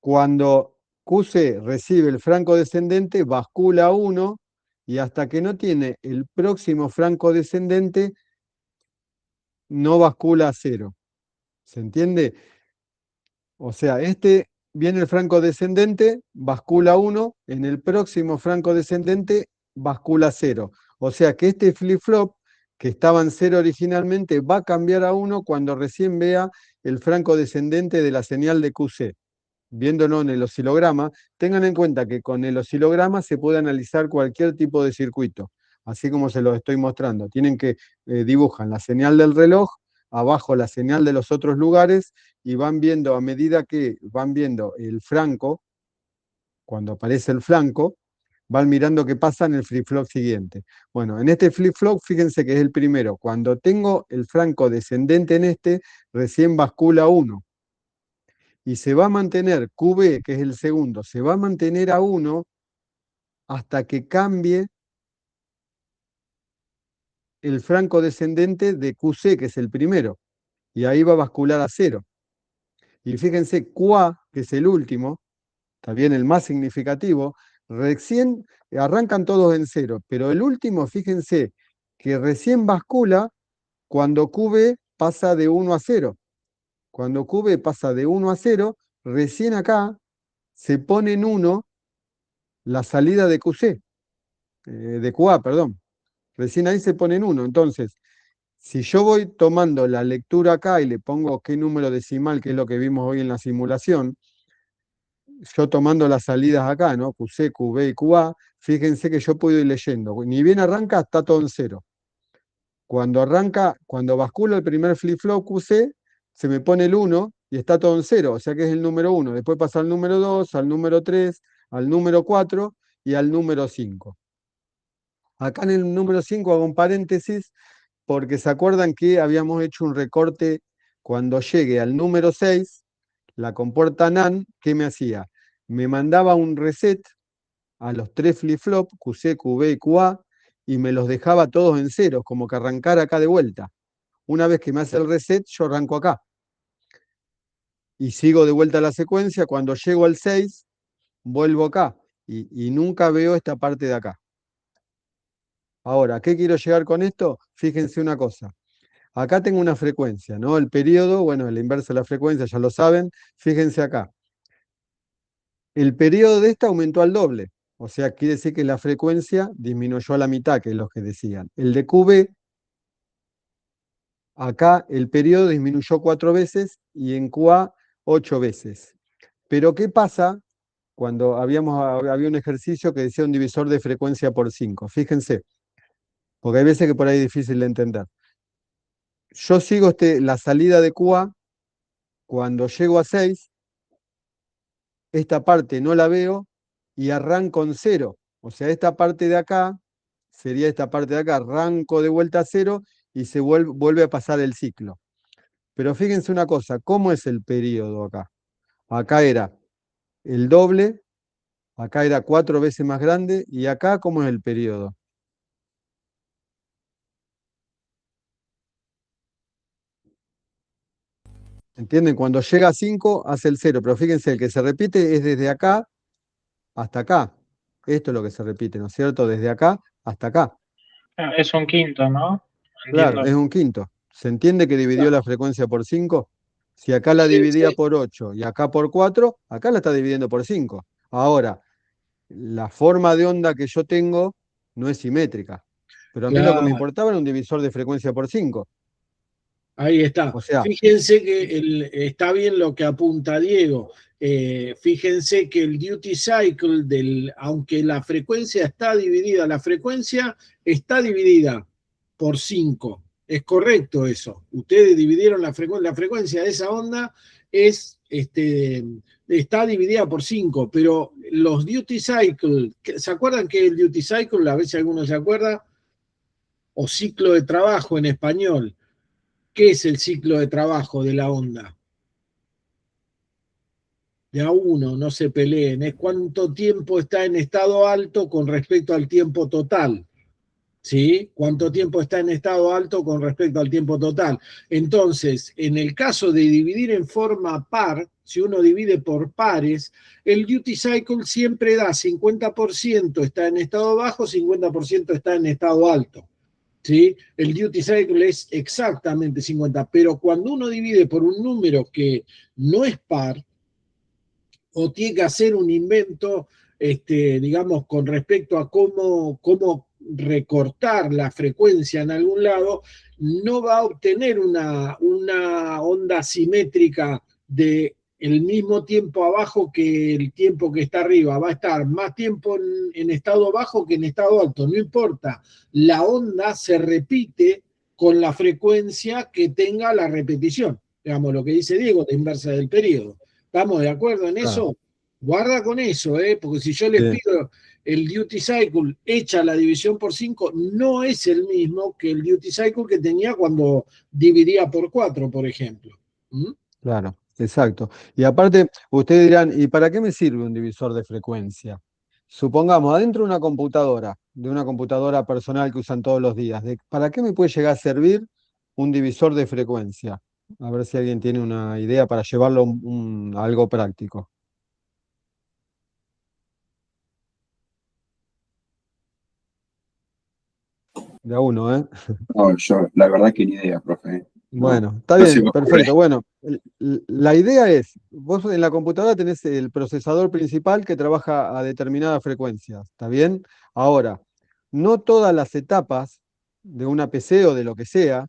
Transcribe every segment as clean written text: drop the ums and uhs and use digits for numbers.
Cuando QC recibe el franco descendente, bascula a 1 y hasta que no tiene el próximo franco descendente, no bascula a 0. ¿Se entiende? O sea, viene el franco descendente, bascula 1, en el próximo franco descendente bascula 0. O sea que este flip-flop, que estaba en 0 originalmente, va a cambiar a 1 cuando recién vea el franco descendente de la señal de QC. Viéndolo en el oscilograma, tengan en cuenta que con el oscilograma se puede analizar cualquier tipo de circuito, así como se los estoy mostrando. Tienen que dibujan la señal del reloj, abajo la señal de los otros lugares, y van viendo a medida que van viendo el franco, cuando aparece el flanco, van mirando qué pasa en el flip-flop siguiente. Bueno, en este flip-flop, fíjense que es el primero. Cuando tengo el franco descendente en recién bascula 1 y se va a mantener QB, que es el segundo, se va a mantener a 1 hasta que cambie el franco descendente de QC, que es el primero, y ahí va a bascular a 0. Y fíjense, QA, que es el último, también el más significativo, recién arrancan todos en 0, pero el último, fíjense, que recién bascula cuando QB pasa de 1 a 0. Cuando QB pasa de 1 a 0, recién acá se pone en 1 la salida de QC, de QA, perdón. Recién ahí se pone en 1. Entonces, si yo voy tomando la lectura acá y le pongo qué número decimal, que es lo que vimos hoy en la simulación, yo tomando las salidas acá, ¿no? QC, QB y QA, fíjense que yo puedo ir leyendo. Ni bien arranca, está todo en 0. Cuando arranca, cuando bascula el primer flip-flop QC, se me pone el 1 y está todo en 0, o sea que es el número 1. Después pasa al número 2, al número 3, al número 4 y al número 5. Acá en el número 5 hago un paréntesis porque se acuerdan que habíamos hecho un recorte cuando llegue al número 6, la compuerta NAND, ¿qué me hacía? Me mandaba un reset a los 3 flip-flop, QC, QB y QA, y me los dejaba todos en ceros, como que arrancara acá de vuelta. Una vez que me hace el reset, yo arranco acá. Y sigo de vuelta la secuencia. Cuando llego al 6, vuelvo acá. Y nunca veo esta parte de acá. Ahora, ¿qué quiero llegar con esto? Fíjense una cosa. Acá tengo una frecuencia, ¿no? El periodo, bueno, el inverso de la frecuencia, ya lo saben. Fíjense acá. El periodo de esta aumentó al doble. O sea, quiere decir que la frecuencia disminuyó a la mitad, que es lo que decían. El de QB, acá el periodo disminuyó 4 veces y en QA 8 veces. Pero ¿qué pasa cuando había un ejercicio que decía un divisor de frecuencia por 5? Fíjense, porque hay veces que por ahí es difícil de entender. Yo sigo la salida de QA, cuando llego a 6, esta parte no la veo y arranco en 0. O sea, esta parte de acá sería esta parte de acá, arranco de vuelta a 0 y se vuelve a pasar el ciclo. Pero fíjense una cosa, ¿cómo es el periodo acá? Acá era el doble, acá era 4 veces más grande y acá, ¿cómo es el periodo? ¿Entienden? Cuando llega a 5 hace el 0, pero fíjense, el que se repite es desde acá hasta acá. Esto es lo que se repite, ¿no es cierto? Desde acá hasta acá. Ah, es un quinto, ¿no? Claro, Entiendo. es un quinto. ¿Se entiende que dividió Claro. la frecuencia por 5? Si acá la Sí, dividía sí. por 8 y acá por 4, acá la está dividiendo por 5. Ahora, la forma de onda que yo tengo no es simétrica. Pero a mí lo que me Claro, importaba era un divisor de frecuencia por 5. ahí está. O sea, Fíjense que está bien lo que apunta Diego. Fíjense que el duty cycle aunque la frecuencia está dividida por 5. Es correcto eso. Ustedes dividieron la frecuencia de esa onda está dividida por 5, pero los duty cycle, ¿se acuerdan que el duty cycle, a veces alguno se acuerda, o ciclo de trabajo en español? ¿Qué es el ciclo de trabajo de la onda? De a uno, no se peleen, es cuánto tiempo está en estado alto con respecto al tiempo total. ¿sí? ¿Cuánto tiempo está en estado alto con respecto al tiempo total? Entonces, en el caso de dividir en forma par, si uno divide por pares, el duty cycle siempre da 50% está en estado bajo, 50% está en estado alto. ¿Sí? El duty cycle es exactamente 50, pero cuando uno divide por un número que no es par, o tiene que hacer un invento, digamos, con respecto a cómo recortar la frecuencia en algún lado, no va a obtener una onda simétrica de el mismo tiempo abajo que el tiempo que está arriba. Va a estar más tiempo en estado bajo que en estado alto. No importa. La onda se repite con la frecuencia que tenga la repetición. Digamos, lo que dice Diego, la inversa del periodo. ¿Estamos de acuerdo en Claro. eso? Guarda con eso, porque si yo les Sí. pido el duty cycle hecha la división por 5, no es el mismo que el duty cycle que tenía cuando dividía por 4, por ejemplo. ¿Mm? Claro, exacto. Y aparte, ustedes dirán, ¿y para qué me sirve un divisor de frecuencia? Supongamos, adentro de una computadora personal que usan todos los días, ¿para qué me puede llegar a servir un divisor de frecuencia? A ver si alguien tiene una idea para llevarlo a algo práctico. De a uno, ¿eh? No, yo, la verdad que ni idea, profe. No, Bueno, está no se me bien, ocurre. perfecto. Bueno, la idea es, vos en la computadora tenés el procesador principal que trabaja a determinadas frecuencias, ¿está bien? Ahora, no todas las etapas de una PC o de lo que sea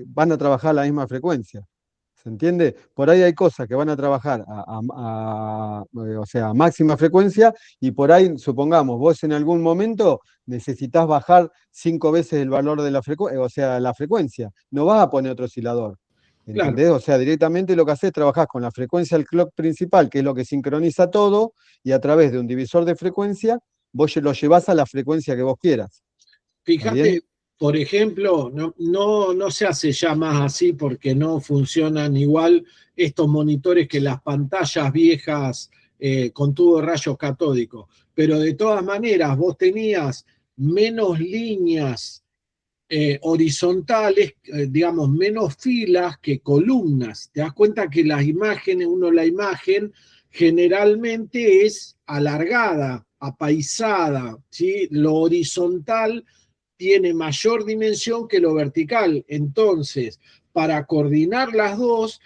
van a trabajar a la misma frecuencia. ¿Se entiende? Por ahí hay cosas que van a trabajar o sea, a máxima frecuencia y por ahí, supongamos, vos en algún momento necesitas bajar 5 veces el valor de la frecuencia, o sea, la frecuencia. No vas a poner otro oscilador. Claro, ¿Entendés? O sea, directamente lo que haces es trabajar con la frecuencia del clock principal, que es lo que sincroniza todo, y a través de un divisor de frecuencia, vos lo llevás a la frecuencia que vos quieras. ¿Está bien? fíjate, por ejemplo, no se hace ya más así porque no funcionan igual estos monitores que las pantallas viejas con tubo de rayos catódicos. Pero de todas maneras, vos tenías menos líneas horizontales, digamos, menos filas que columnas. Te das cuenta que las imágenes, la imagen generalmente es alargada, apaisada, ¿sí? Lo horizontal tiene mayor dimensión que lo vertical. Entonces, para coordinar las dos,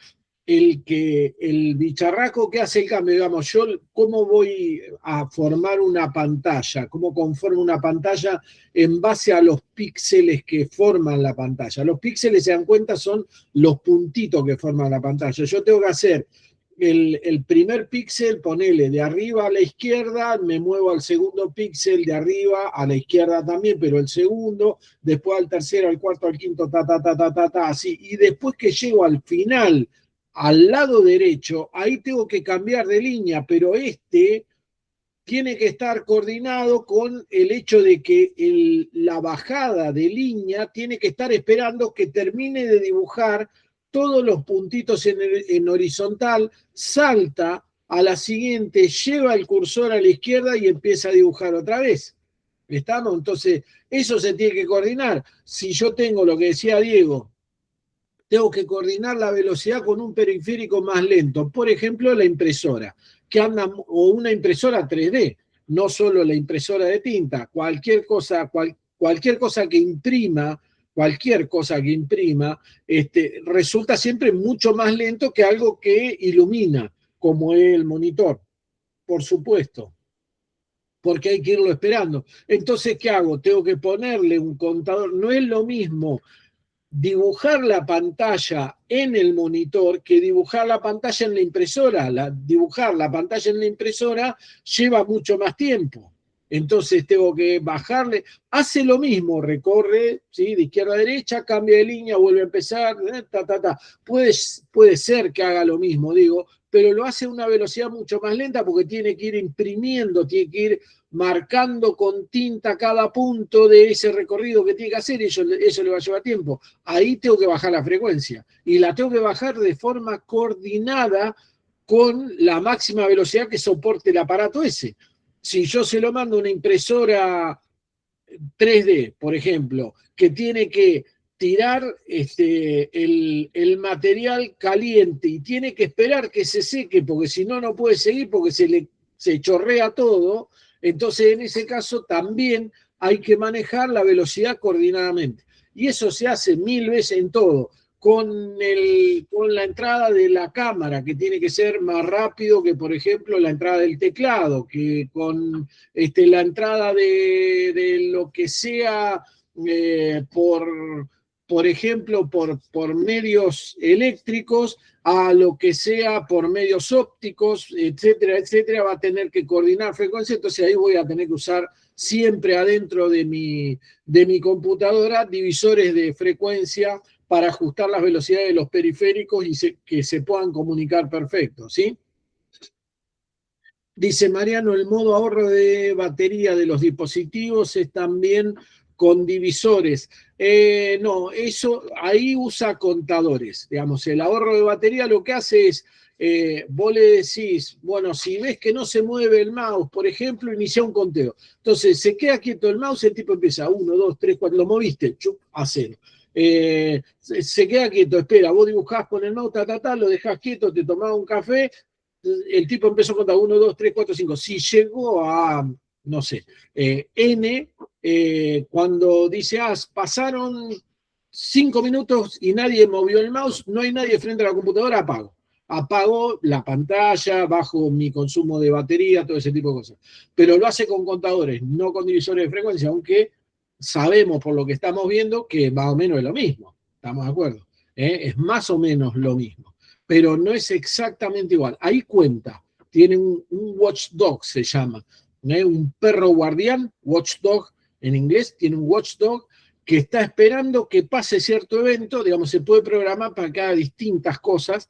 el bicharraco que hace el cambio, digamos, yo cómo voy a formar una pantalla, cómo conformo una pantalla en base a los píxeles que forman la pantalla. Los píxeles, se dan cuenta, son los puntitos que forman la pantalla. Yo tengo que hacer el primer píxel, ponele de arriba a la izquierda, me muevo al segundo píxel de arriba a la izquierda también, pero el segundo, después al tercero, al cuarto, al quinto, así. Y después que llego al final, al lado derecho, ahí tengo que cambiar de línea, pero tiene que estar coordinado con el hecho de que la bajada de línea tiene que estar esperando que termine de dibujar todos los puntitos en horizontal, salta a la siguiente, lleva el cursor a la izquierda y empieza a dibujar otra vez. ¿Estamos? Entonces, eso se tiene que coordinar. Si yo tengo lo que decía Diego, tengo que coordinar la velocidad con un periférico más lento. Por ejemplo, la impresora, que anda, o una impresora 3D, no solo la impresora de tinta, cualquier cosa que imprima, resulta siempre mucho más lento que algo que ilumina, como es el monitor, por supuesto, porque hay que irlo esperando. Entonces, ¿qué hago? Tengo que ponerle un contador. No es lo mismo dibujar la pantalla en el monitor que dibujar la pantalla en la impresora. Dibujar la pantalla en la impresora lleva mucho más tiempo. Entonces tengo que bajarle. Hace lo mismo, recorre, ¿sí? De izquierda a derecha, cambia de línea, vuelve a empezar. Puede ser que haga lo mismo, digo, pero lo hace a una velocidad mucho más lenta porque tiene que ir imprimiendo, tiene que ir marcando con tinta cada punto de ese recorrido que tiene que hacer, y eso le va a llevar tiempo. Ahí tengo que bajar la frecuencia y la tengo que bajar de forma coordinada con la máxima velocidad que soporte el aparato ese. Si yo se lo mando a una impresora 3D, por ejemplo, que tiene que tirar el material caliente y tiene que esperar que se seque, porque si no, no puede seguir, porque se chorrea todo. Entonces, en ese caso, también hay que manejar la velocidad coordinadamente. Y eso se hace 1000 veces en todo. Con la entrada de la cámara, que tiene que ser más rápido que, por ejemplo, la entrada del teclado, que con la entrada de lo que sea por ejemplo, por medios eléctricos, a lo que sea por medios ópticos, etcétera, etcétera, va a tener que coordinar frecuencia. Entonces ahí voy a tener que usar siempre adentro de mi computadora divisores de frecuencia para ajustar las velocidades de los periféricos y que se puedan comunicar perfecto, ¿sí? Dice Mariano, el modo ahorro de batería de los dispositivos es también con divisores. No, eso ahí usa contadores. Digamos, el ahorro de batería lo que hace es, vos le decís, bueno, si ves que no se mueve el mouse, por ejemplo, inicia un conteo. Entonces, se queda quieto el mouse, el tipo empieza 1, 2, 3, 4, lo moviste, chup, a 0. Se queda quieto, espera, vos dibujás con el mouse, lo dejás quieto, te tomás un café, el tipo empezó a contar 1, 2, 3, 4, 5. Si llegó a, no sé, N, cuando dice, pasaron 5 minutos y nadie movió el mouse, no hay nadie frente a la computadora, apago. Apago la pantalla, bajo mi consumo de batería, todo ese tipo de cosas. Pero lo hace con contadores, no con divisores de frecuencia, aunque sabemos por lo que estamos viendo que más o menos es lo mismo. ¿Estamos de acuerdo? Es más o menos lo mismo. Pero no es exactamente igual. Ahí cuenta, tiene un watchdog, se llama, un perro guardián, watchdog en inglés, tiene un watchdog que está esperando que pase cierto evento, digamos, se puede programar para que haga distintas cosas.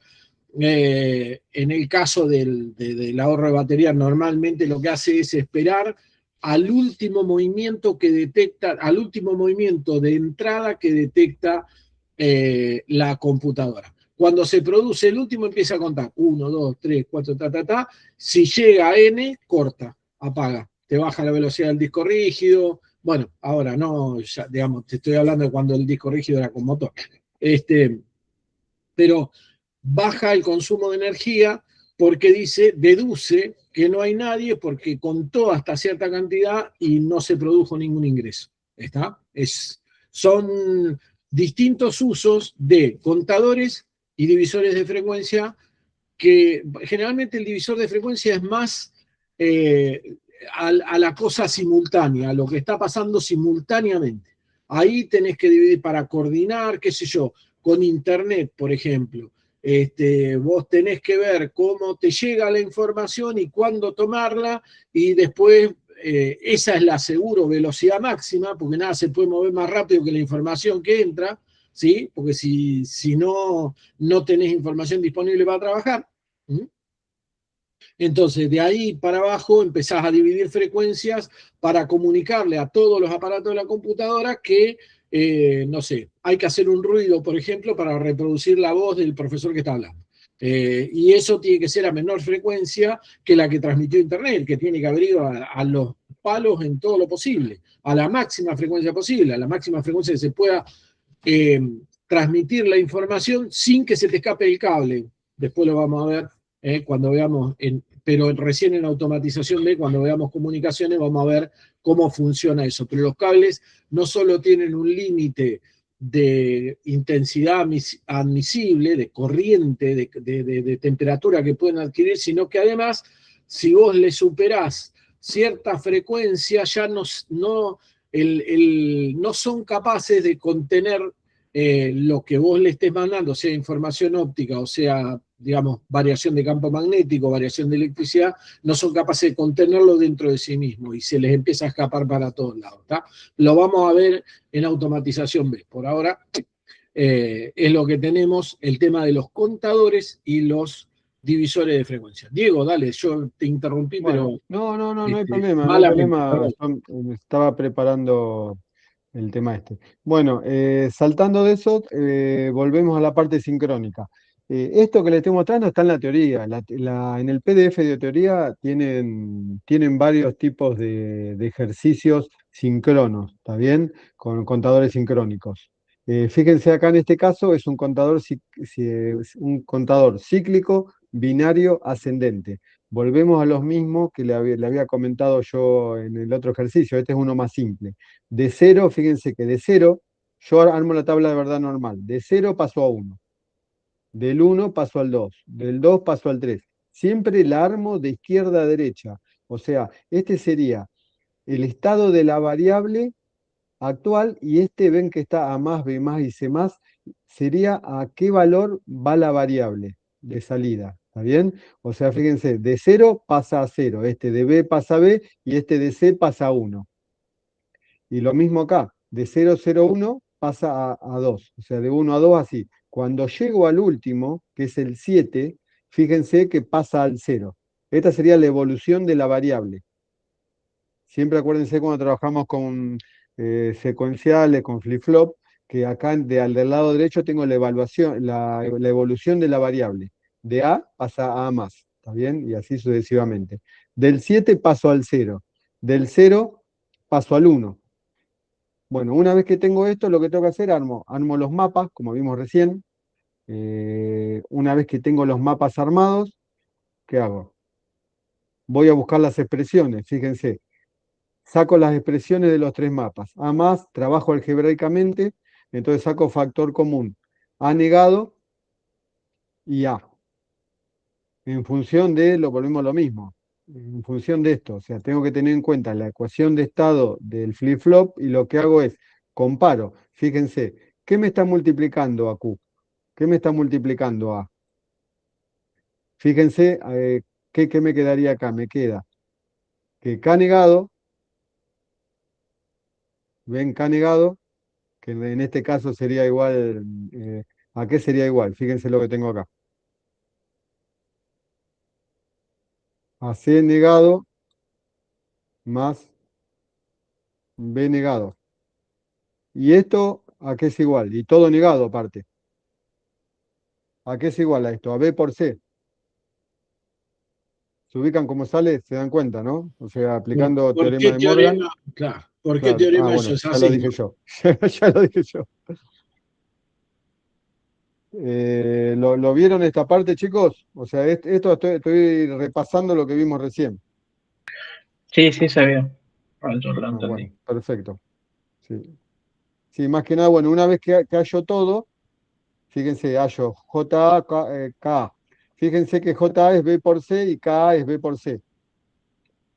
En el caso del ahorro de batería, normalmente lo que hace es esperar al último movimiento que detecta, al último movimiento de entrada que detecta la computadora. Cuando se produce el último, empieza a contar 1, 2, 3, 4, Si llega a N, corta, apaga. Te baja la velocidad del disco rígido. Bueno, ahora no, ya, digamos, te estoy hablando de cuando el disco rígido era con motor. Pero baja el consumo de energía porque deduce que no hay nadie porque contó hasta cierta cantidad y no se produjo ningún ingreso. ¿Está? Son distintos usos de contadores y divisores de frecuencia, que generalmente el divisor de frecuencia es más a la cosa simultánea, a lo que está pasando simultáneamente. Ahí tenés que dividir para coordinar, qué sé yo, con internet, por ejemplo. Vos tenés que ver cómo te llega la información y cuándo tomarla, y después esa es la seguro velocidad máxima, porque nada se puede mover más rápido que la información que entra, ¿sí? Porque si no tenés información disponible para trabajar. Entonces, de ahí para abajo empezás a dividir frecuencias para comunicarle a todos los aparatos de la computadora que, no sé, hay que hacer un ruido, por ejemplo, para reproducir la voz del profesor que está hablando. Y eso tiene que ser a menor frecuencia que la que transmitió Internet, que tiene que haber ido a los palos en todo lo posible, a la máxima frecuencia posible, a la máxima frecuencia que se pueda transmitir la información sin que se te escape el cable. Después lo vamos a ver cuando veamos, pero recién en automatización cuando veamos comunicaciones vamos a ver cómo funciona eso. Pero los cables no solo tienen un límite de intensidad admisible, de corriente, de temperatura que pueden adquirir, sino que además, si vos le superás cierta frecuencia, ya no son capaces de contener lo que vos le estés mandando, sea información óptica o sea, digamos, variación de campo magnético, variación de electricidad, no son capaces de contenerlo dentro de sí mismo y se les empieza a escapar para todos lados. ¿Tá? Lo vamos a ver en automatización B. Por ahora es lo que tenemos, el tema de los contadores y los divisores de frecuencia. Diego, dale, yo te interrumpí, bueno, pero... no hay problema, no hay problema. Yo me estaba preparando el tema este. Bueno, saltando de eso, volvemos a la parte sincrónica. Esto que les estoy mostrando está en la teoría. En el PDF de teoría tienen varios tipos de ejercicios sincronos, ¿está bien? Con contadores sincrónicos. Fíjense acá en este caso es un contador cíclico binario ascendente. Volvemos a los mismos que le había comentado yo en el otro ejercicio. Este es uno más simple. De cero, fíjense que de cero, yo armo la tabla de verdad normal. De cero paso a 1. Del 1 paso al 2, del 2 paso al 3. Siempre la armo de izquierda a derecha. O sea, este sería el estado de la variable actual y este ven que está A más, B más y C más, sería a qué valor va la variable de salida. ¿Está bien? O sea, fíjense, de 0 pasa a 0, este de B pasa a B y este de C pasa a 1. Y lo mismo acá, de 0, 0, 1 pasa a 2, o sea, de 1 a 2 así. Cuando llego al último, que es el 7, fíjense que pasa al 0. Esta sería la evolución de la variable. Siempre acuérdense cuando trabajamos con secuenciales, con flip-flop, que acá del lado derecho tengo la evaluación, la evolución de la variable. De A pasa a A más, ¿está bien? Y así sucesivamente. Del 7 paso al 0. Del 0 paso al 1. Bueno, una vez que tengo esto, lo que tengo que hacer, armo los mapas, como vimos recién. Una vez que tengo los mapas armados, ¿qué hago? Voy a buscar las expresiones, fíjense. Saco las expresiones de los tres mapas. A más, trabajo algebraicamente, entonces saco factor común. A negado y A. En función de, lo volvemos a lo mismo, en función de esto, o sea, tengo que tener en cuenta la ecuación de estado del flip-flop y lo que hago es, comparo, fíjense, ¿qué me está multiplicando a Q? ¿Qué me está multiplicando a? Fíjense, ¿qué me quedaría acá? Me queda que K negado, ven K negado, que en este caso sería igual, ¿a qué sería igual? Fíjense lo que tengo acá. A C negado más B negado. ¿Y esto a qué es igual? Y todo negado aparte. ¿A qué es igual a esto? A B por C. Se ubican cómo sale, se dan cuenta, ¿no? O sea, aplicando ¿Por teorema qué de Morgan. teorema? Claro, ¿por qué Claro, teorema eso bueno, es ya lo así? dije yo. Ya lo dije yo. ¿Lo vieron esta parte, chicos? O sea, esto estoy repasando lo que vimos recién. Sí, sí, se vio. Yo lo entendí. Bueno, perfecto. Sí. Sí, más que nada, bueno, una vez que hallo todo, fíjense, hallo JA, K. Fíjense que JA es B por C y KA es B por C,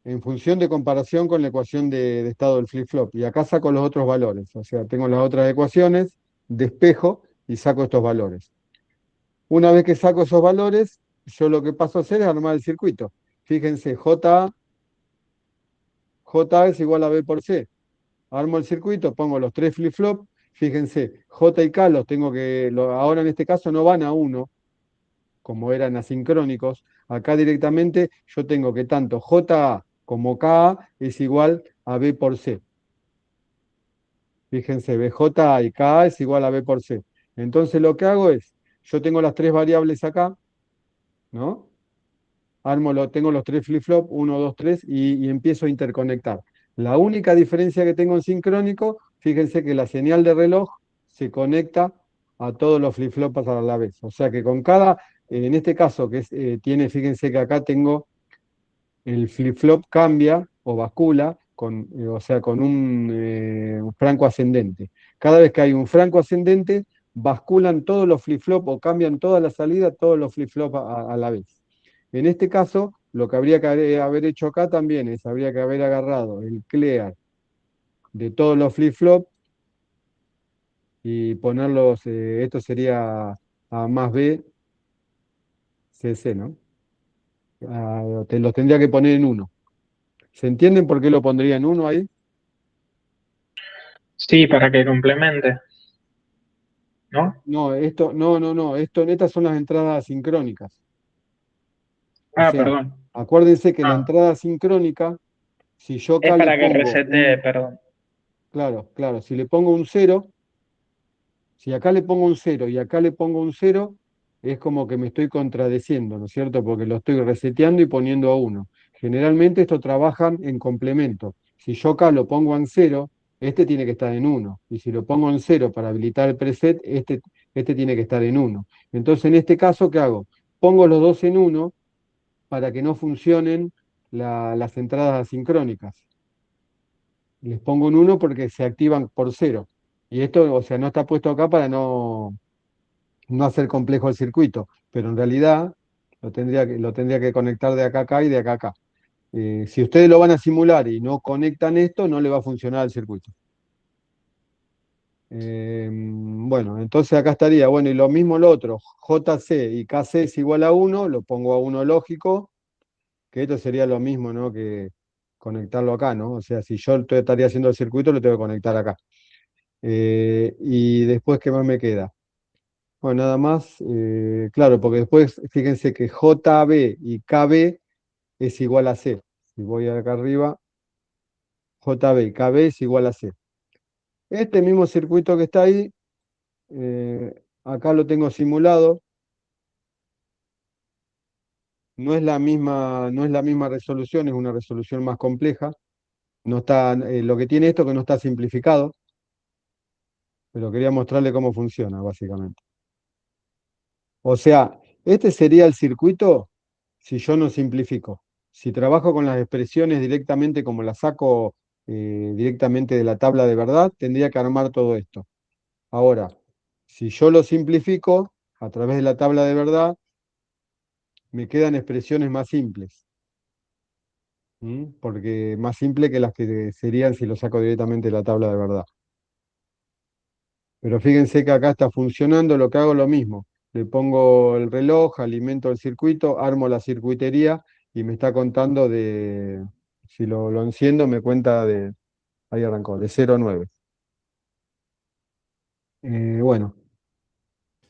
en función de comparación con la ecuación de estado del flip-flop. Y acá saco los otros valores, o sea, tengo las otras ecuaciones, despejo y saco estos valores. Una vez que saco esos valores, yo lo que paso a hacer es armar el circuito. Fíjense, J es igual a B por C. Armo el circuito, pongo los tres flip-flop. Fíjense, J y K los tengo ahora en este caso no van a 1, como eran asincrónicos. Acá directamente yo tengo que tanto JA como KA es igual a B por C. Fíjense, BJ y KA es igual a B por C. Entonces lo que hago es, yo tengo las tres variables acá, ¿no? Tengo los tres flip-flop, 1, 2, 3, y empiezo a interconectar. La única diferencia que tengo en sincrónico, fíjense que la señal de reloj se conecta a todos los flip-flops a la vez. O sea que con cada, en este caso fíjense que acá tengo el flip-flop cambia o bascula, o sea, con un franco ascendente. Cada vez que hay un franco ascendente, basculan todos los flip-flop o cambian toda la salida, todos los flip-flop a la vez. En este caso, lo que habría que haber hecho acá también es, habría que haber agarrado el clear de todos los flip-flop y ponerlos, esto sería A más B, CC, ¿no? Los tendría que poner en 1. ¿Se entienden por qué lo pondría en 1 ahí? Sí, para que complemente, ¿no? No, estas son las entradas sincrónicas. O Ah, sea, perdón. acuérdense que la Ah, entrada sincrónica, si yo es acá le para que pongo resete, perdón. claro, si le pongo un 0, si acá le pongo un 0 y acá le pongo un 0, es como que me estoy contradeciendo, ¿no es cierto? Porque lo estoy reseteando y poniendo a 1. Generalmente estos trabajan en complemento. Si yo acá lo pongo en 0, este tiene que estar en 1. Y si lo pongo en 0 para habilitar el preset, este tiene que estar en 1. Entonces, en este caso, ¿qué hago? Pongo los dos en 1 para que no funcionen las entradas asincrónicas. Les pongo un 1 porque se activan por 0. Y esto, o sea, no está puesto acá para no hacer complejo el circuito, pero en realidad lo tendría que conectar de acá a acá y de acá a acá. Si ustedes lo van a simular y no conectan esto, no le va a funcionar el circuito. Bueno, entonces acá estaría, bueno, y lo mismo lo otro, JC y KC es igual a 1, lo pongo a 1 lógico, que esto sería lo mismo, ¿no? Que conectarlo acá, ¿no? O sea, si yo estaría haciendo el circuito, lo tengo que conectar acá. Y después, ¿qué más me queda? Bueno, nada más, claro, porque después fíjense que JB y KB es igual a C. Si voy acá arriba, JB y KB es igual a C. Este mismo circuito que está ahí, acá lo tengo simulado. No es la misma resolución, es una resolución más compleja. No está, lo que tiene esto que no está simplificado, pero quería mostrarle cómo funciona, básicamente. O sea, este sería el circuito si yo no simplifico. Si trabajo con las expresiones directamente como las saco directamente de la tabla de verdad, tendría que armar todo esto. Ahora, si yo lo simplifico a través de la tabla de verdad, me quedan expresiones más simples. Porque más simple que las que serían si lo saco directamente de la tabla de verdad. Pero fíjense que acá está funcionando, lo que hago es lo mismo. Le pongo el reloj, alimento el circuito, armo la circuitería y me está contando si lo enciendo, me cuenta ahí arrancó, de 0 a 9. Bueno,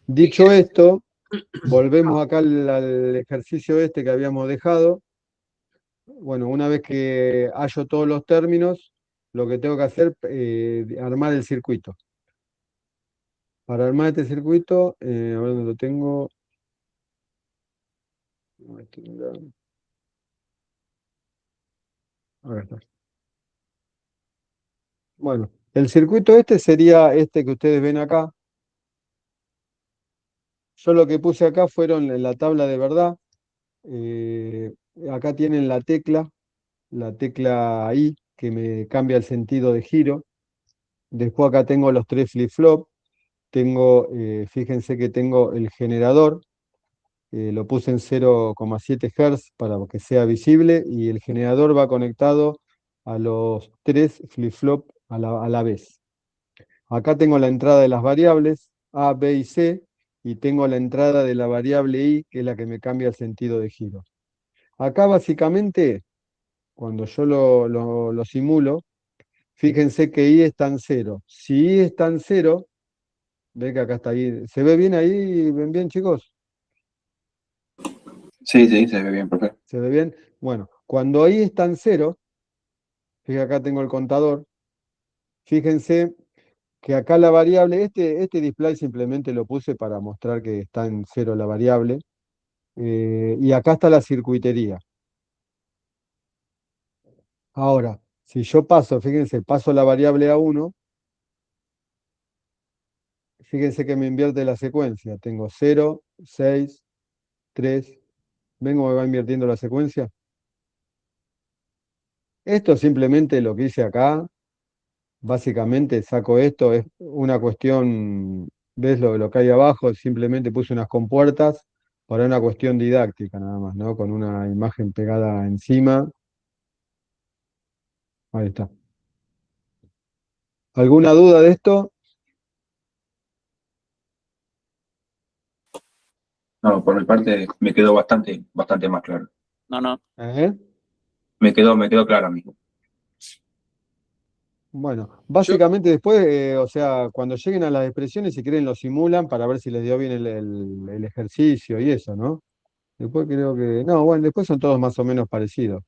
dicho esto, volvemos acá al ejercicio este que habíamos dejado. Bueno, una vez que hallo todos los términos, lo que tengo que hacer es armar el circuito. Para armar este circuito, a ver dónde lo tengo. Acá está. Bueno, el circuito este sería este que ustedes ven acá. Yo lo que puse acá fueron en la tabla de verdad. Eh, Acá tienen la tecla I, que me cambia el sentido de giro. Después acá tengo los 3 flip-flop. Fíjense que tengo el generador. Lo puse en 0,7 Hz para que sea visible. Y el generador va conectado a los 3 flip-flop a la vez. Acá tengo la entrada de las variables A, B y C, y tengo la entrada de la variable I, que es la que me cambia el sentido de giro. Acá básicamente, cuando yo lo simulo, fíjense que I está en 0. Si I está en 0, ve que acá está I. ¿Se ve bien ahí? ¿Ven bien, chicos? Sí, sí, se ve bien, profe. ¿Se ve bien? Bueno, cuando I está en 0, fíjense acá tengo el contador, fíjense que acá la variable, este display simplemente lo puse para mostrar que está en 0 la variable, y acá está la circuitería. Ahora, si yo fíjense, paso la variable a 1, fíjense que me invierte la secuencia. Tengo 0, 6, 3. ¿Ven cómo me va invirtiendo la secuencia? Esto simplemente lo que hice acá, básicamente saco esto, es una cuestión, ¿ves lo que hay abajo? Simplemente puse unas compuertas para una cuestión didáctica nada más, ¿no? Con una imagen pegada encima. Ahí está. ¿Alguna duda de esto? No, por mi parte me quedó bastante más claro. No. ¿Eh? Me quedó claro, amigo. Bueno, básicamente después, o sea, cuando lleguen a las expresiones, si quieren lo simulan para ver si les dio bien el ejercicio y eso, ¿no? Después creo que, no, bueno, después son todos más o menos parecidos.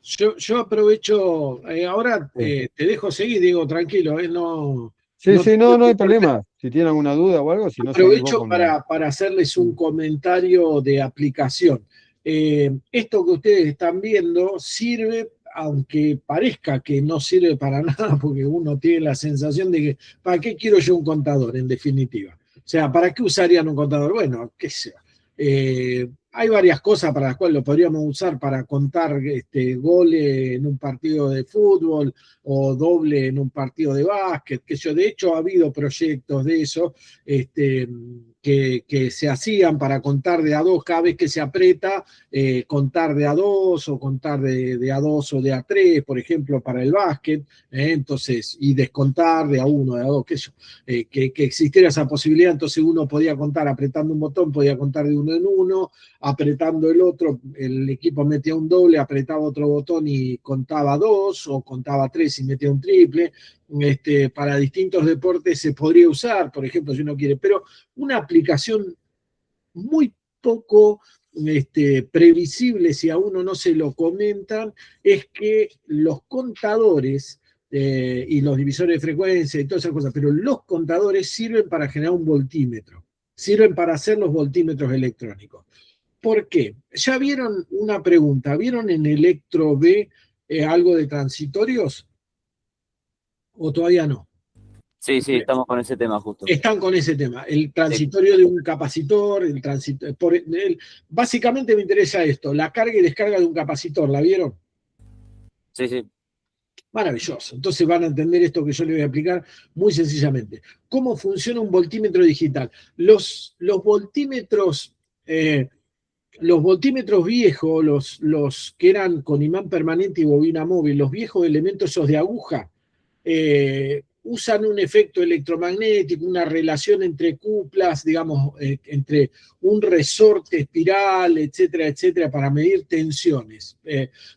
Yo aprovecho, ahora Sí, te dejo seguir, Diego, tranquilo, no, sí, no te sí, no, no hay problema. Si tienen alguna duda o algo, si no aprovecho para hacerles un comentario de aplicación. Esto que ustedes están viendo sirve, aunque parezca que no sirve para nada, porque uno tiene la sensación de que, ¿para qué quiero yo un contador, en definitiva? O sea, ¿para qué usarían un contador? Bueno, qué sé yo. Hay varias cosas para las cuales lo podríamos usar para contar goles en un partido de fútbol o doble en un partido de básquet, que yo, de hecho ha habido proyectos de eso que se hacían para contar de a dos cada vez que se aprieta, contar de a dos o contar de a dos o de a tres, por ejemplo, para el básquet, entonces, y descontar de a uno, de a dos, qué sé yo, que existiera esa posibilidad, entonces uno podía contar apretando un botón, podía contar de uno en uno, apretando el otro, el equipo metía un doble, apretaba otro botón y contaba dos, o contaba tres y metía un triple. Para distintos deportes se podría usar, por ejemplo, si uno quiere, pero una aplicación muy poco previsible, si a uno no se lo comentan, es que los contadores y los divisores de frecuencia y todas esas cosas, pero los contadores sirven para generar un voltímetro, sirven para hacer los voltímetros electrónicos. ¿Por qué? Ya vieron una pregunta, ¿vieron en Electro B algo de transitorios? ¿O todavía no? Sí, estamos con ese tema justo. Están con ese tema, el transitorio de un capacitor, básicamente me interesa esto, la carga y descarga de un capacitor, ¿la vieron? Sí. Maravilloso, entonces van a entender esto que yo les voy a explicar muy sencillamente. ¿Cómo funciona un voltímetro digital? Los voltímetros viejos, los que eran con imán permanente y bobina móvil, los viejos elementos esos de aguja, usan un efecto electromagnético, una relación entre cuplas, digamos, entre un resorte espiral, etcétera, etcétera, para medir tensiones.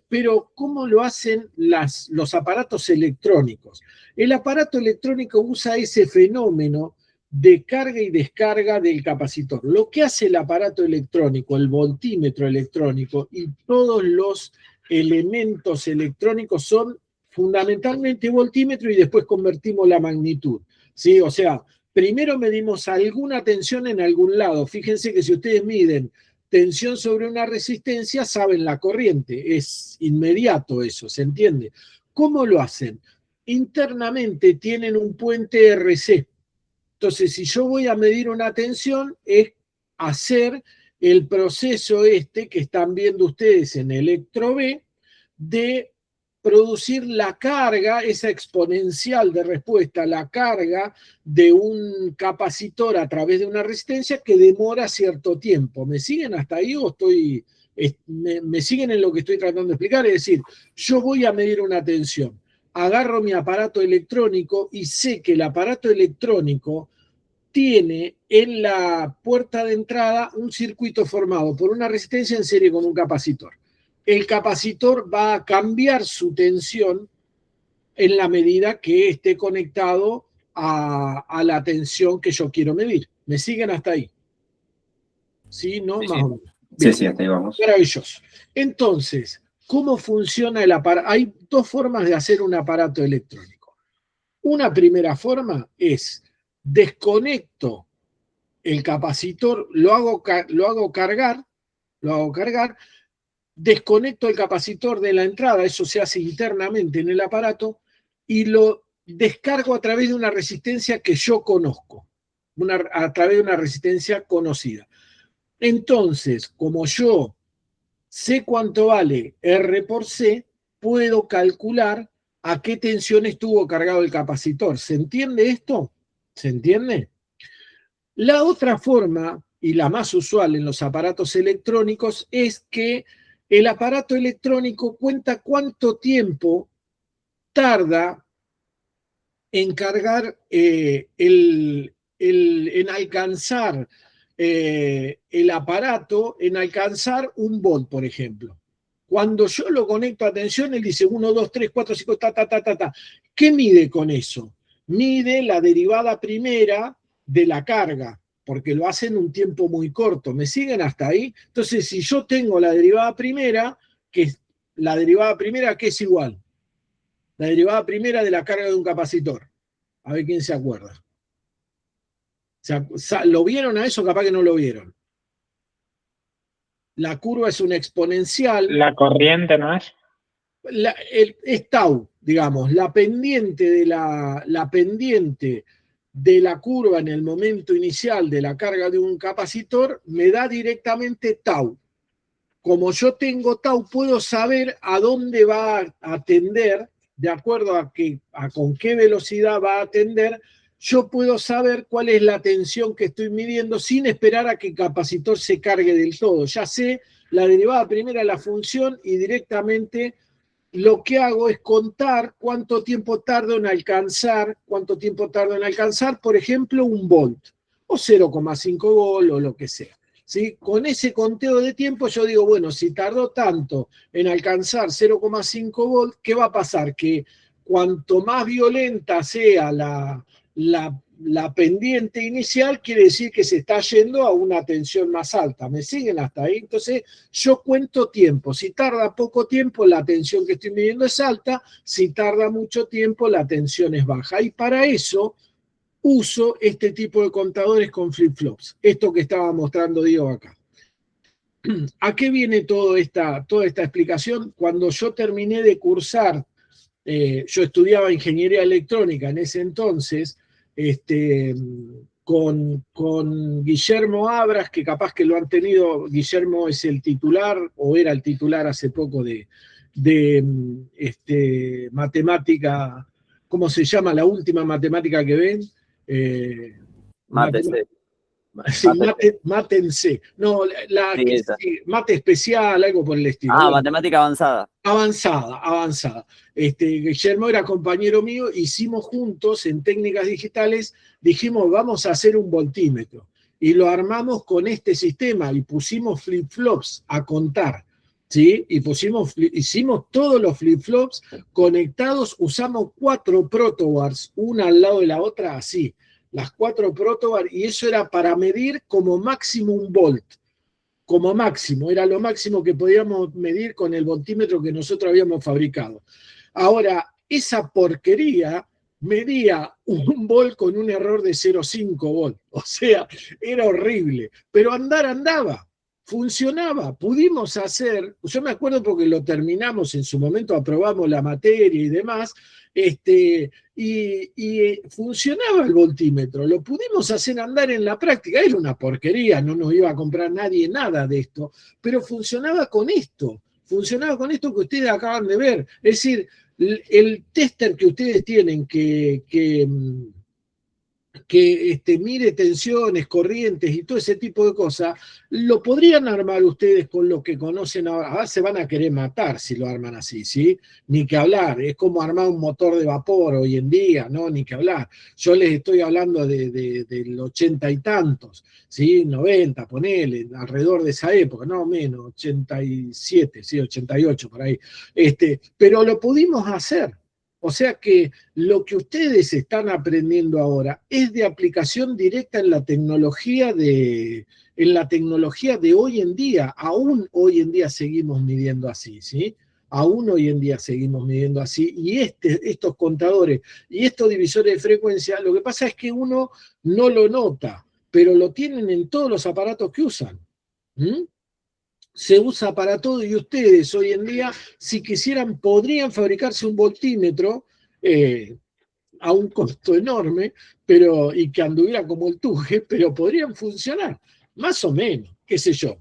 Pero ¿cómo lo hacen los aparatos electrónicos? El aparato electrónico usa ese fenómeno de carga y descarga del capacitor. Lo que hace el aparato electrónico, el voltímetro electrónico y todos los elementos electrónicos son fundamentalmente voltímetro y después convertimos la magnitud, ¿sí? O sea, primero medimos alguna tensión en algún lado. Fíjense que si ustedes miden tensión sobre una resistencia, saben la corriente. Es inmediato eso, ¿se entiende? ¿Cómo lo hacen? Internamente tienen un puente RC. Entonces, si yo voy a medir una tensión, es hacer el proceso que están viendo ustedes en Electro B, de producir la carga, esa exponencial de respuesta, la carga de un capacitor a través de una resistencia que demora cierto tiempo. ¿Me siguen hasta ahí o me siguen en lo que estoy tratando de explicar? Es decir, yo voy a medir una tensión, agarro mi aparato electrónico y sé que el aparato electrónico tiene en la puerta de entrada un circuito formado por una resistencia en serie con un capacitor. El capacitor va a cambiar su tensión en la medida que esté conectado a la tensión que yo quiero medir. ¿Me siguen hasta ahí? ¿Sí? ¿No? Más o menos. Sí, hasta ahí vamos. Maravilloso. Entonces, ¿cómo funciona el aparato? Hay dos formas de hacer un aparato electrónico. Una primera forma es desconecto el capacitor, lo hago cargar, desconecto el capacitor de la entrada, eso se hace internamente en el aparato, y lo descargo a través de una resistencia que yo conozco, a través de una resistencia conocida. Entonces, como yo sé cuánto vale R por C, puedo calcular a qué tensión estuvo cargado el capacitor. ¿Se entiende esto? ¿Se entiende? La otra forma, y la más usual en los aparatos electrónicos, es que el aparato electrónico cuenta cuánto tiempo tarda en cargar, en alcanzar el aparato, en alcanzar un volt, por ejemplo. Cuando yo lo conecto a tensión, él dice 1, 2, 3, 4, 5, ta. ¿Qué mide con eso? Mide la derivada primera de la carga, porque lo hace en un tiempo muy corto. ¿Me siguen hasta ahí? Entonces, si yo tengo la derivada primera, ¿qué es igual? La derivada primera de la carga de un capacitor. A ver quién se acuerda. sea, ¿lo vieron a eso? Capaz que no lo vieron. La curva es una exponencial. La corriente, ¿no es? Es tau, digamos, la pendiente de la curva en el momento inicial de la carga de un capacitor me da directamente tau. Como yo tengo tau, puedo saber a dónde va a tender, de acuerdo a con qué velocidad va a tender. Yo puedo saber cuál es la tensión que estoy midiendo sin esperar a que el capacitor se cargue del todo. Ya sé la derivada primera de la función y directamente lo que hago es contar cuánto tiempo tardo en alcanzar, por ejemplo, un volt, o 0,5 volt, o lo que sea. ¿Sí? Con ese conteo de tiempo yo digo, bueno, si tardó tanto en alcanzar 0,5 volt, ¿qué va a pasar? Que cuanto más violenta sea la pendiente inicial, quiere decir que se está yendo a una tensión más alta. ¿Me siguen hasta ahí? Entonces, yo cuento tiempo. Si tarda poco tiempo, la tensión que estoy midiendo es alta. Si tarda mucho tiempo, la tensión es baja. Y para eso uso este tipo de contadores con flip-flops. Esto que estaba mostrando Diego acá. ¿A qué viene toda esta explicación? Cuando yo terminé de cursar, yo estudiaba ingeniería electrónica en ese entonces, con Guillermo Abras, que capaz que lo han tenido. Guillermo es el titular, o era el titular hace poco de matemática, ¿cómo se llama la última matemática que ven? Mate C. Sí, mate en C. No, Sí, mate especial, algo por el estilo. Ah, matemática avanzada. Avanzada. Guillermo era compañero mío, hicimos juntos en técnicas digitales, dijimos, vamos a hacer un voltímetro. Y lo armamos con este sistema y pusimos flip-flops a contar. ¿Sí? Y hicimos todos los flip-flops conectados, usamos 4 protobars, una al lado de la otra, así. Las 4 protobars, y eso era para medir como máximo un volt. Como máximo, era lo máximo que podíamos medir con el voltímetro que nosotros habíamos fabricado. Ahora, esa porquería medía un volt con un error de 0,5 volt. O sea, era horrible. Pero andaba. Funcionaba, pudimos hacer, yo me acuerdo porque lo terminamos en su momento, aprobamos la materia y demás, y funcionaba el voltímetro, lo pudimos hacer andar en la práctica. Era una porquería, no nos iba a comprar nadie nada de esto, pero funcionaba con esto que ustedes acaban de ver. Es decir, el tester que ustedes tienen que mire tensiones, corrientes y todo ese tipo de cosas, lo podrían armar ustedes con lo que conocen ahora. Ahora se van a querer matar si lo arman así, ¿sí? Ni que hablar, es como armar un motor de vapor hoy en día, ¿no? Ni que hablar. Yo les estoy hablando del 80 y tantos, ¿sí? 90, ponele, alrededor de esa época, no menos, 87, sí, 88, por ahí. Pero lo pudimos hacer. O sea que lo que ustedes están aprendiendo ahora es de aplicación directa en la tecnología de hoy en día. Aún hoy en día seguimos midiendo así, ¿sí? Aún hoy en día seguimos midiendo así. Y estos contadores y estos divisores de frecuencia, lo que pasa es que uno no lo nota, pero lo tienen en todos los aparatos que usan. Se usa para todo, y ustedes hoy en día, si quisieran, podrían fabricarse un voltímetro a un costo enorme, y que anduviera como el tuje, pero podrían funcionar, más o menos, qué sé yo.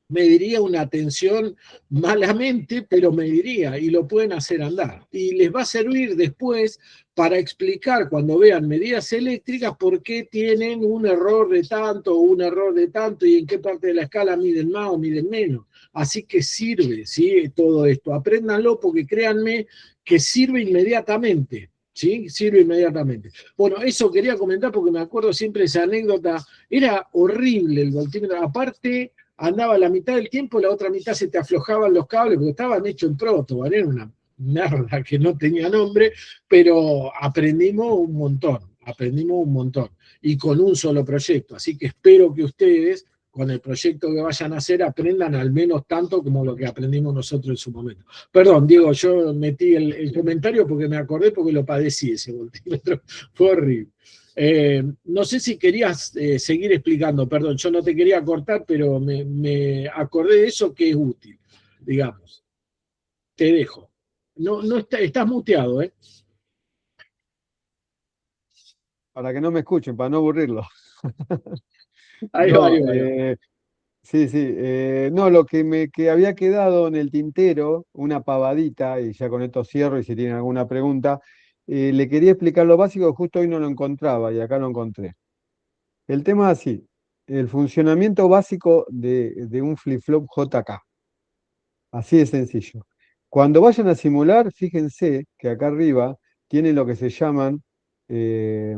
Mediría una tensión malamente, pero mediría, y lo pueden hacer andar. Y les va a servir después para explicar, cuando vean medidas eléctricas, por qué tienen un error de tanto o un error de tanto, y en qué parte de la escala miden más o miden menos. Así que sirve, ¿sí? Todo esto. Apréndanlo, porque créanme que sirve inmediatamente. ¿Sí? Sirve inmediatamente. Bueno, eso quería comentar porque me acuerdo siempre esa anécdota. Era horrible el voltímetro. Aparte, andaba la mitad del tiempo, la otra mitad se te aflojaban los cables porque estaban hechos en proto, era una merda que no tenía nombre, pero aprendimos un montón, y con un solo proyecto. Así que espero que ustedes, con el proyecto que vayan a hacer, aprendan al menos tanto como lo que aprendimos nosotros en su momento. Perdón, Diego, yo metí el comentario porque me acordé, porque lo padecí ese voltímetro, fue horrible. No sé si querías seguir explicando, perdón, yo no te quería cortar, pero me acordé de eso que es útil, digamos. Te dejo. No, estás muteado, ¿eh? Para que no me escuchen, para no aburrirlos. Ahí No, va, ahí va. sí, sí. No, lo que había quedado en el tintero, una pavadita, y ya con esto cierro, y si tienen alguna pregunta, le quería explicar lo básico, justo hoy no lo encontraba, y acá lo encontré. El tema es así, el funcionamiento básico de un flip-flop JK. Así de sencillo. Cuando vayan a simular, fíjense que acá arriba tienen lo que se llaman eh,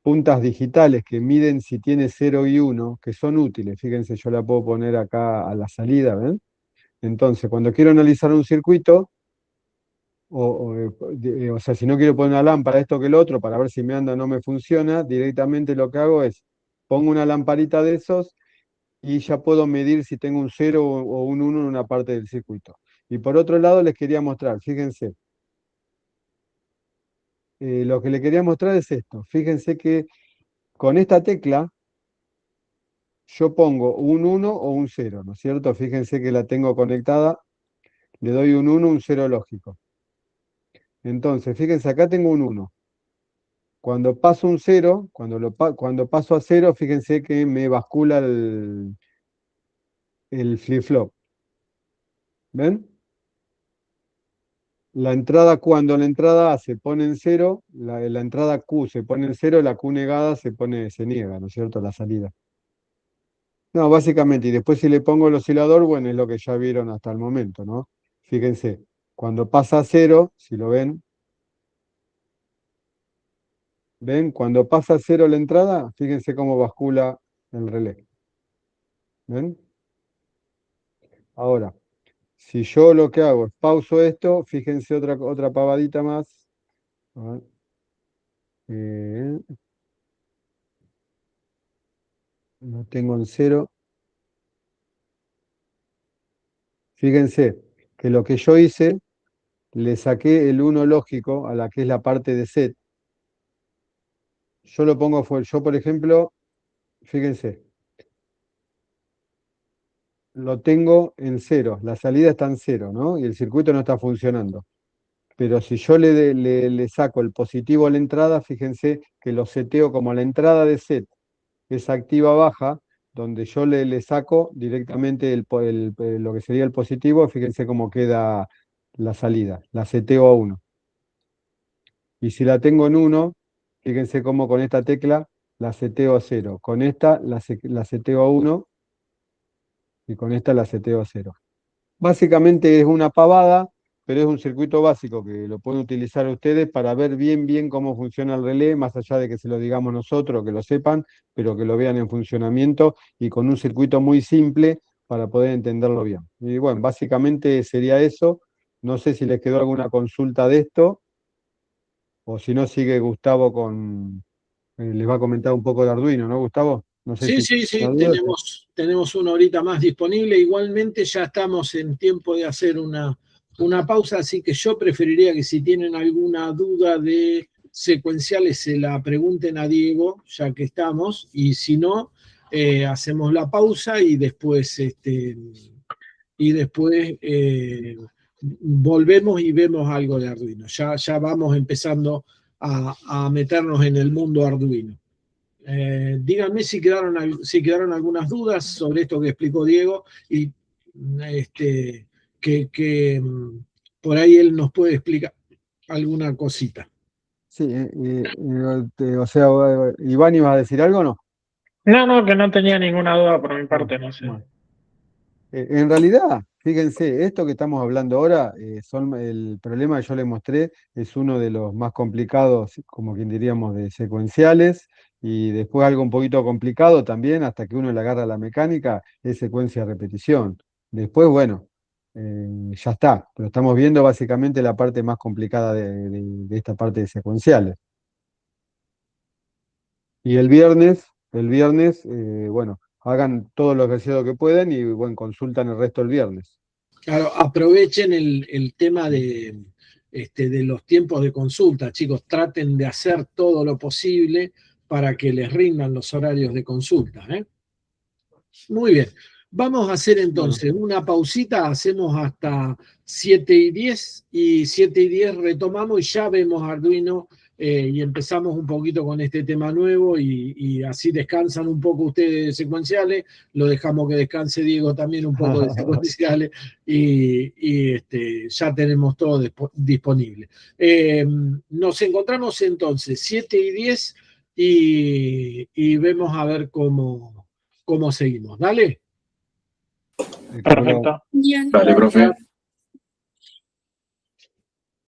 puntas digitales que miden si tiene 0 y 1, que son útiles. Fíjense, yo la puedo poner acá a la salida, ¿ven? Entonces, cuando quiero analizar un circuito, o sea, si no quiero poner una lámpara, esto que el otro, para ver si me anda o no me funciona, directamente lo que hago es, pongo una lamparita de esos y ya puedo medir si tengo un 0 o un 1 en una parte del circuito. Y por otro lado les quería mostrar, fíjense, lo que les quería mostrar es esto. Fíjense que con esta tecla yo pongo un 1 o un 0, ¿no es cierto? Fíjense que la tengo conectada, le doy un 1, un 0 lógico. Entonces, fíjense, acá tengo un 1. Cuando paso un 0, cuando paso a 0, fíjense que me bascula el flip-flop. ¿Ven? La entrada, cuando la entrada A se pone en 0, la entrada Q se pone en 0, la Q negada se niega, ¿no es cierto? La salida. No, básicamente, y después si le pongo el oscilador, bueno, es lo que ya vieron hasta el momento, ¿no? Fíjense, cuando pasa a 0, si lo ven, ¿ven? Cuando pasa a 0 la entrada, fíjense cómo bascula el relé. ¿Ven? Ahora, si yo lo que hago es pauso esto, fíjense otra pavadita más. A ver. Lo tengo en 0. Fíjense que lo que yo hice, le saqué el 1 lógico a la que es la parte de set. Yo lo pongo fuera. Yo, por ejemplo, fíjense, lo tengo en 0. La salida está en 0, ¿no? Y el circuito no está funcionando. Pero si yo le saco el positivo a la entrada, fíjense que lo seteo como la entrada de set es activa baja, donde yo le saco directamente lo que sería el positivo, fíjense cómo queda la salida, la seteo a 1. Y si la tengo en 1, fíjense cómo con esta tecla la seteo a 0. Con esta la seteo a 1 y con esta la seteo a 0. Básicamente es una pavada, pero es un circuito básico que lo pueden utilizar ustedes para ver bien cómo funciona el relé, más allá de que se lo digamos nosotros, que lo sepan, pero que lo vean en funcionamiento y con un circuito muy simple para poder entenderlo bien. Y bueno, básicamente sería eso. No sé si les quedó alguna consulta de esto, o si no sigue Gustavo les va a comentar un poco de Arduino, ¿no, Gustavo? No sé Sí, si sí, tenemos una horita más disponible. Igualmente ya estamos en tiempo de hacer una pausa, así que yo preferiría que si tienen alguna duda de secuenciales se la pregunten a Diego, ya que estamos, y si no, hacemos la pausa y después, volvemos y vemos algo de Arduino. Ya vamos empezando a meternos en el mundo Arduino. Díganme si quedaron algunas dudas sobre esto que explicó Diego y que por ahí él nos puede explicar alguna cosita. Sí, o sea, Iván, ¿ibas a decir algo o no? No, que no tenía ninguna duda por mi parte, no sé. Bueno. En realidad, fíjense, esto que estamos hablando ahora, el problema que yo les mostré es uno de los más complicados, como quien diríamos, de secuenciales, y después algo un poquito complicado también, hasta que uno le agarra la mecánica, es secuencia de repetición. Después, bueno, ya está, pero estamos viendo básicamente la parte más complicada de esta parte de secuenciales. Y el viernes, bueno, hagan todo lo ejercicio que pueden y bueno, consultan el resto el viernes. Claro, aprovechen el tema de los tiempos de consulta, chicos, traten de hacer todo lo posible para que les rindan los horarios de consulta. Muy bien. Vamos a hacer entonces una pausita, hacemos hasta 7:10 y 7:10 retomamos y ya vemos Arduino y empezamos un poquito con este tema nuevo y así descansan un poco ustedes de secuenciales, lo dejamos que descanse Diego también un poco de secuenciales y ya tenemos todo disponible. Nos encontramos entonces 7:10 y vemos a ver cómo seguimos. Dale. Perfecto. Dale, profe.